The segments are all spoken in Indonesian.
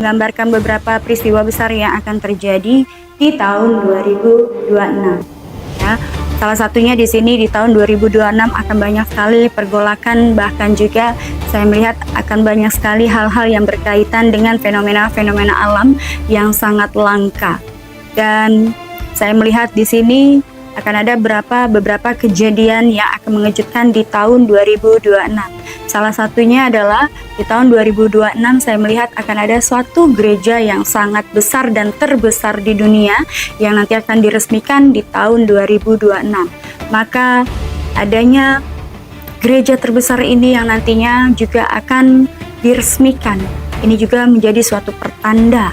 menggambarkan beberapa peristiwa besar yang akan terjadi di tahun 2026. Ya, salah satunya di sini di tahun 2026 akan banyak sekali pergolakan, bahkan juga saya melihat akan banyak sekali hal-hal yang berkaitan dengan fenomena-fenomena alam yang sangat langka. Dan saya melihat di sini akan ada beberapa kejadian yang akan mengejutkan di tahun 2026. Salah satunya adalah di tahun 2026 saya melihat akan ada suatu gereja yang sangat besar dan terbesar di dunia yang nanti akan diresmikan di tahun 2026. Maka adanya gereja terbesar ini yang nantinya juga akan diresmikan. Ini juga menjadi suatu pertanda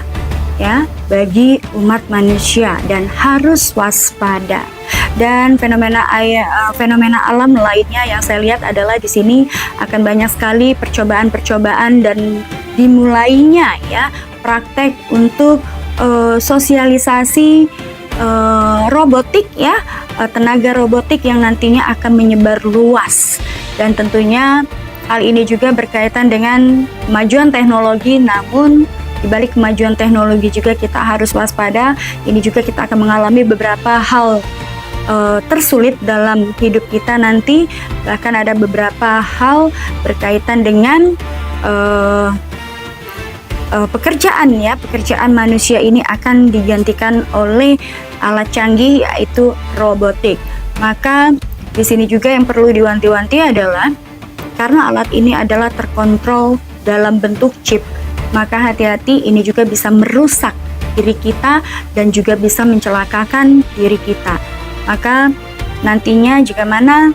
ya bagi umat manusia dan harus waspada. Dan fenomena alam lainnya yang saya lihat adalah di sini akan banyak sekali percobaan-percobaan dan dimulainya ya praktek untuk sosialisasi robotik ya, tenaga robotik yang nantinya akan menyebar luas. Dan tentunya hal ini juga berkaitan dengan kemajuan teknologi, namun di balik kemajuan teknologi juga kita harus waspada. Ini juga kita akan mengalami beberapa hal tersulit dalam hidup kita nanti. Bahkan ada beberapa hal berkaitan dengan pekerjaan manusia ini akan digantikan oleh alat canggih, yaitu robotik. Maka di sini juga yang perlu diwanti-wanti adalah karena alat ini adalah terkontrol dalam bentuk chip, maka hati-hati, ini juga bisa merusak diri kita dan juga bisa mencelakakan diri kita. Maka nantinya jika mana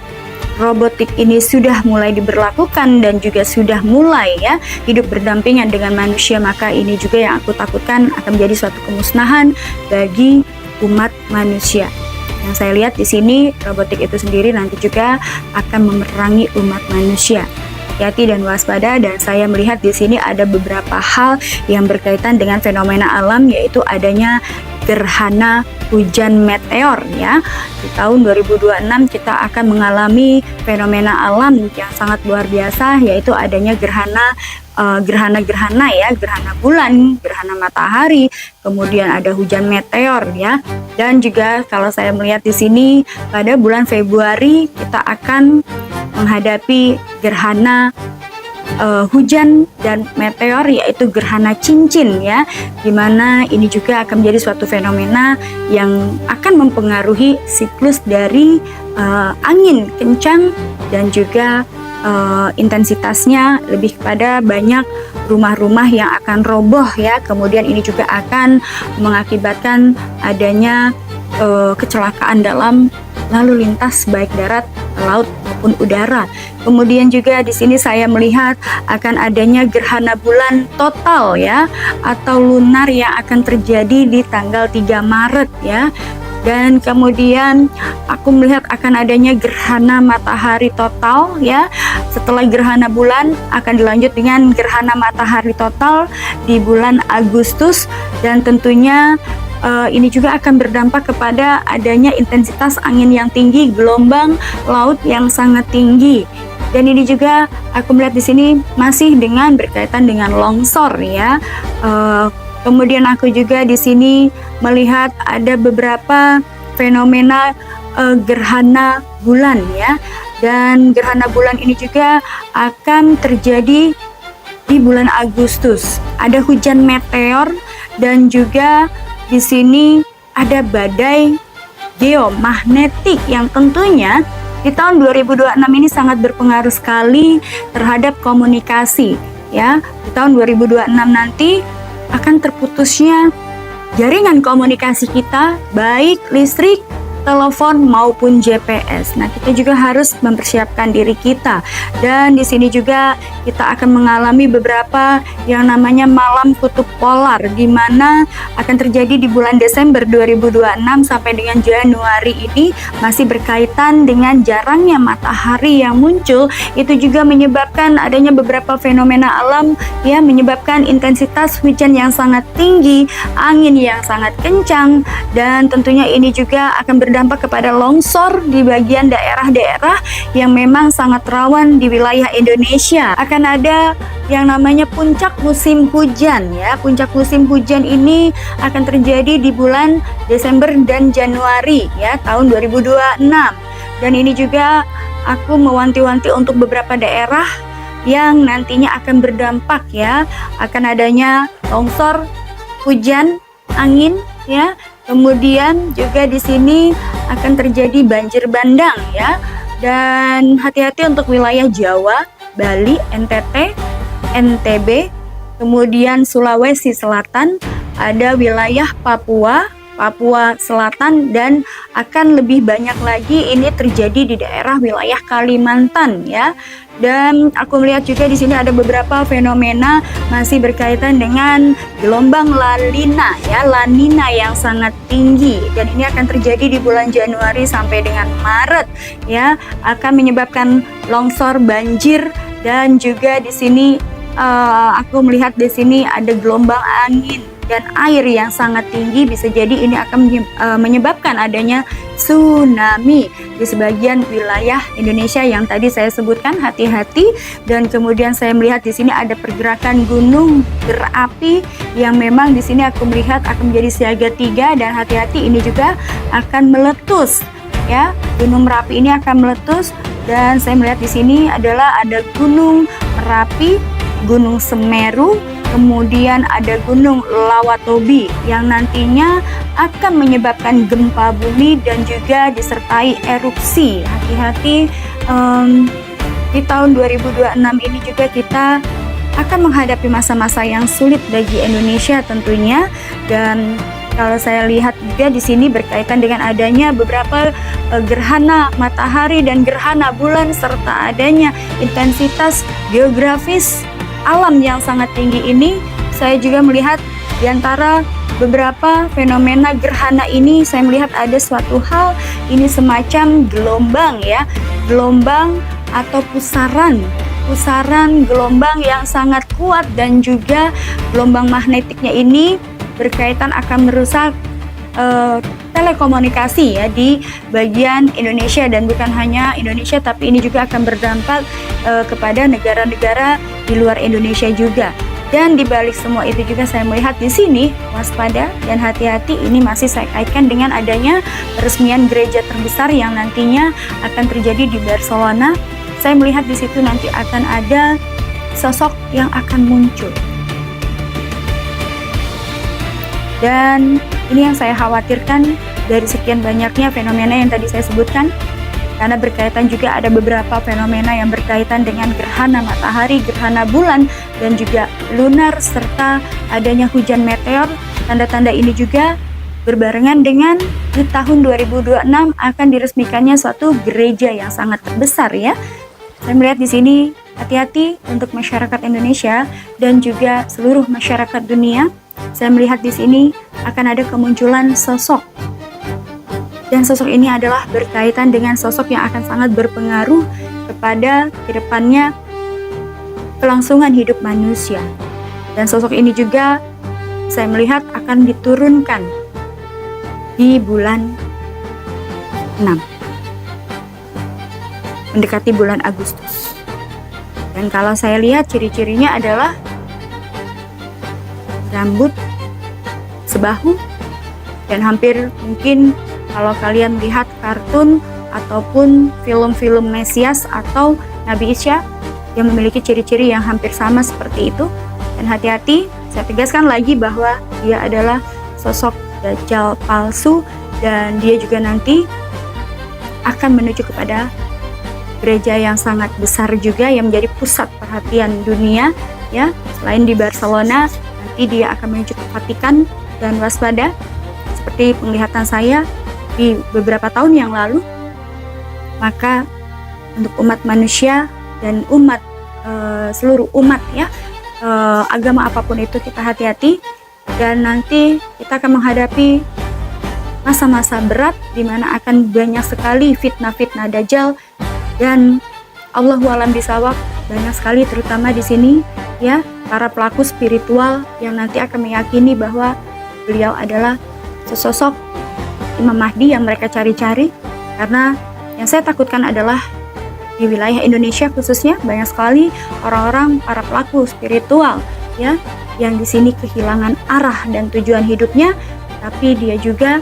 robotik ini sudah mulai diberlakukan dan juga sudah mulai ya hidup berdampingan dengan manusia, maka ini juga yang aku takutkan akan menjadi suatu kemusnahan bagi umat manusia. Yang saya lihat di sini robotik itu sendiri nanti juga akan memerangi umat manusia. Hati dan waspada. Dan saya melihat di sini ada beberapa hal yang berkaitan dengan fenomena alam, yaitu adanya gerhana hujan meteor ya. Di tahun 2026 kita akan mengalami fenomena alam yang sangat luar biasa, yaitu adanya gerhana ya, gerhana bulan, gerhana matahari, kemudian ada hujan meteor ya. Dan juga kalau saya melihat di sini pada bulan Februari kita akan menghadapi gerhana hujan dan meteor, yaitu gerhana cincin ya, dimana ini juga akan menjadi suatu fenomena yang akan mempengaruhi siklus dari angin kencang dan juga intensitasnya lebih kepada banyak rumah-rumah yang akan roboh ya. Kemudian ini juga akan mengakibatkan adanya kecelakaan dalam lalu lintas baik darat, laut maupun udara. Kemudian juga di sini saya melihat akan adanya gerhana bulan total ya, atau lunar yang akan terjadi di tanggal 3 Maret ya. Dan kemudian aku melihat akan adanya gerhana matahari total ya. Setelah gerhana bulan akan dilanjut dengan gerhana matahari total di bulan Agustus. Dan tentunya ini juga akan berdampak kepada adanya intensitas angin yang tinggi, gelombang laut yang sangat tinggi. Dan ini juga aku melihat di sini masih dengan berkaitan dengan longsor ya. Kemudian aku juga di sini melihat ada beberapa fenomena gerhana bulan ya. Dan gerhana bulan ini juga akan terjadi di bulan Agustus. Ada hujan meteor dan juga di sini ada badai geomagnetik yang tentunya di tahun 2026 ini sangat berpengaruh sekali terhadap komunikasi ya. Di tahun 2026 nanti akan terputusnya jaringan komunikasi kita, baik listrik, telepon maupun GPS. Nah, kita juga harus mempersiapkan diri kita. Dan di sini juga kita akan mengalami beberapa yang namanya malam kutub polar, di mana akan terjadi di bulan Desember 2026 sampai dengan Januari ini, masih berkaitan dengan jarangnya matahari yang muncul. Itu juga menyebabkan adanya beberapa fenomena alam yang menyebabkan intensitas hujan yang sangat tinggi, angin yang sangat kencang, dan tentunya ini juga akan berdampak berdampak kepada longsor di bagian daerah-daerah yang memang sangat rawan di wilayah Indonesia. Akan ada yang namanya puncak musim hujan ya. Puncak musim hujan ini akan terjadi di bulan Desember dan Januari ya tahun 2026. Dan ini juga aku mewanti-wanti untuk beberapa daerah yang nantinya akan berdampak ya, akan adanya longsor, hujan, angin ya. Kemudian juga di sini akan terjadi banjir bandang ya. Dan hati-hati untuk wilayah Jawa, Bali, NTT, NTB, kemudian Sulawesi Selatan, ada wilayah Papua, Papua Selatan, dan akan lebih banyak lagi ini terjadi di daerah wilayah Kalimantan ya. Dan aku melihat juga di sini ada beberapa fenomena masih berkaitan dengan gelombang La Nina ya, La Nina yang sangat tinggi, dan ini akan terjadi di bulan Januari sampai dengan Maret ya, akan menyebabkan longsor, banjir, dan juga di sini aku melihat di sini ada gelombang angin dan air yang sangat tinggi. Bisa jadi ini akan menyebabkan adanya tsunami di sebagian wilayah Indonesia yang tadi saya sebutkan. Hati-hati. Dan kemudian saya melihat di sini ada pergerakan gunung berapi yang memang di sini aku melihat akan menjadi siaga 3, dan hati-hati ini juga akan meletus ya. Gunung Merapi ini akan meletus, dan saya melihat di sini adalah ada Gunung Merapi, Gunung Semeru, kemudian ada Gunung Lawatobi yang nantinya akan menyebabkan gempa bumi dan juga disertai erupsi. Hati-hati, di tahun 2026 ini juga kita akan menghadapi masa-masa yang sulit bagi Indonesia tentunya. Dan kalau saya lihat juga di sini berkaitan dengan adanya beberapa gerhana matahari dan gerhana bulan, serta adanya intensitas geografis alam yang sangat tinggi ini. Saya juga melihat di antara beberapa fenomena gerhana ini, saya melihat ada suatu hal, ini semacam gelombang ya, gelombang atau pusaran gelombang yang sangat kuat, dan juga gelombang magnetiknya ini berkaitan akan merusak telekomunikasi ya di bagian Indonesia, dan bukan hanya Indonesia tapi ini juga akan berdampak kepada negara-negara di luar Indonesia juga. Dan di balik semua itu juga saya melihat di sini waspada dan hati-hati, ini masih saya kaitkan dengan adanya peresmian gereja terbesar yang nantinya akan terjadi di Barcelona. Saya melihat di situ nanti akan ada sosok yang akan muncul. Dan ini yang saya khawatirkan dari sekian banyaknya fenomena yang tadi saya sebutkan, karena berkaitan juga ada beberapa fenomena yang berkaitan dengan gerhana matahari, gerhana bulan, dan juga lunar, serta adanya hujan meteor. Tanda-tanda ini juga berbarengan dengan di tahun 2026 akan diresmikannya suatu gereja yang sangat besar ya. Saya melihat di sini hati-hati untuk masyarakat Indonesia dan juga seluruh masyarakat dunia. Saya melihat di sini akan ada kemunculan sosok, dan sosok ini adalah berkaitan dengan sosok yang akan sangat berpengaruh kepada kedepannya kelangsungan hidup manusia. Dan sosok ini juga saya melihat akan diturunkan di bulan 6, mendekati bulan Agustus. Dan kalau saya lihat ciri-cirinya adalah rambut sebahu, dan hampir mungkin kalau kalian lihat kartun ataupun film-film Mesias atau Nabi Isa yang memiliki ciri-ciri yang hampir sama seperti itu. Dan hati-hati, saya tegaskan lagi bahwa dia adalah sosok Dajjal palsu, dan dia juga nanti akan menuju kepada gereja yang sangat besar juga yang menjadi pusat perhatian dunia ya. Selain di Barcelona, nanti dia akan menuju ke Vatikan. Dan waspada, seperti penglihatan saya di beberapa tahun yang lalu, maka untuk umat manusia dan umat seluruh umat ya, agama apapun itu, kita hati-hati. Dan nanti kita akan menghadapi masa-masa berat di mana akan banyak sekali fitnah-fitnah Dajjal, dan Allahu a'lam bishawab, banyak sekali terutama di sini ya para pelaku spiritual yang nanti akan meyakini bahwa beliau adalah sesosok Imam Mahdi yang mereka cari-cari, karena yang saya takutkan adalah di wilayah Indonesia khususnya banyak sekali orang-orang, para pelaku spiritual ya, yang di sini kehilangan arah dan tujuan hidupnya, tapi dia juga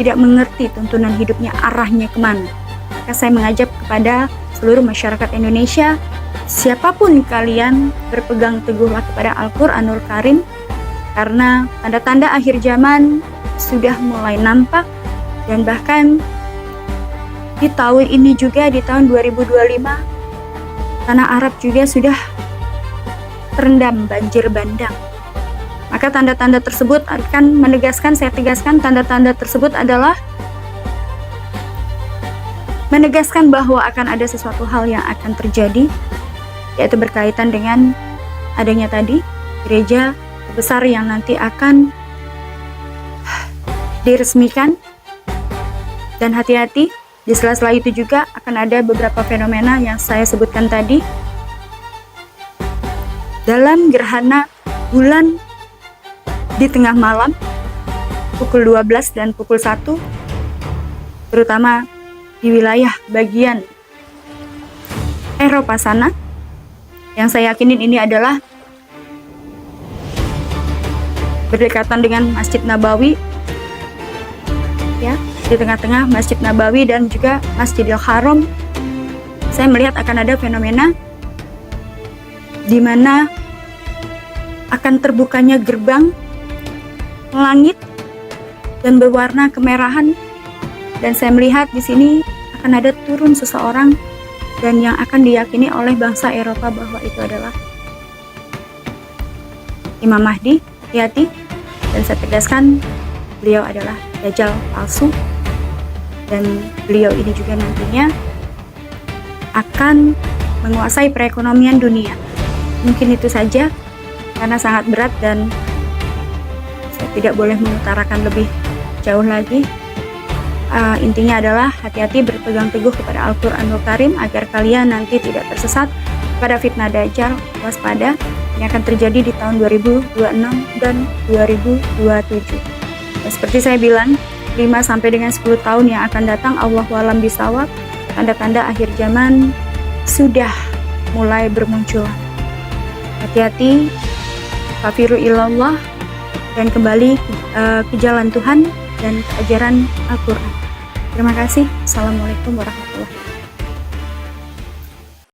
tidak mengerti tuntunan hidupnya arahnya kemana. Maka saya mengajak kepada seluruh masyarakat Indonesia, siapapun kalian, berpegang teguhlah kepada Al-Quranul Karim, karena tanda-tanda akhir zaman sudah mulai nampak, dan bahkan di tahun ini juga, di tahun 2025, tanah Arab juga sudah terendam banjir bandang. Maka tanda-tanda tersebut akan menegaskan, saya tegaskan, tanda-tanda tersebut adalah menegaskan bahwa akan ada sesuatu hal yang akan terjadi, yaitu berkaitan dengan adanya tadi gereja besar yang nanti akan diresmikan. Dan hati-hati, di sela-sela itu juga akan ada beberapa fenomena yang saya sebutkan tadi. Dalam gerhana bulan di tengah malam pukul 12 dan pukul 1, terutama di wilayah bagian Eropa sana, yang saya yakinin ini adalah berdekatan dengan Masjid Nabawi ya, di tengah-tengah Masjid Nabawi dan juga Masjidil Haram, saya melihat akan ada fenomena di mana akan terbukanya gerbang langit dan berwarna kemerahan, dan saya melihat di sini akan ada turun seseorang dan yang akan diyakini oleh bangsa Eropa bahwa itu adalah Imam Mahdi. Hati-hati, dan saya tegaskan beliau adalah Dajjal palsu, dan beliau ini juga nantinya akan menguasai perekonomian dunia. Mungkin itu saja karena sangat berat dan saya tidak boleh mengutarakan lebih jauh lagi. Intinya adalah hati-hati, berpegang teguh kepada Al-Quranul Karim agar kalian nanti tidak tersesat pada fitnah Dajjal. Waspada, ini akan terjadi di tahun 2026 dan 2027. Dan seperti saya bilang, 5 sampai dengan 10 tahun yang akan datang, Allahu a'lam bishawab, tanda-tanda akhir zaman sudah mulai bermunculan. Hati-hati, fafiru ilallah, dan kembali ke jalan Tuhan dan ajaran Al-Quran. Terima kasih. Assalamualaikum warahmatullahi wabarakatuh.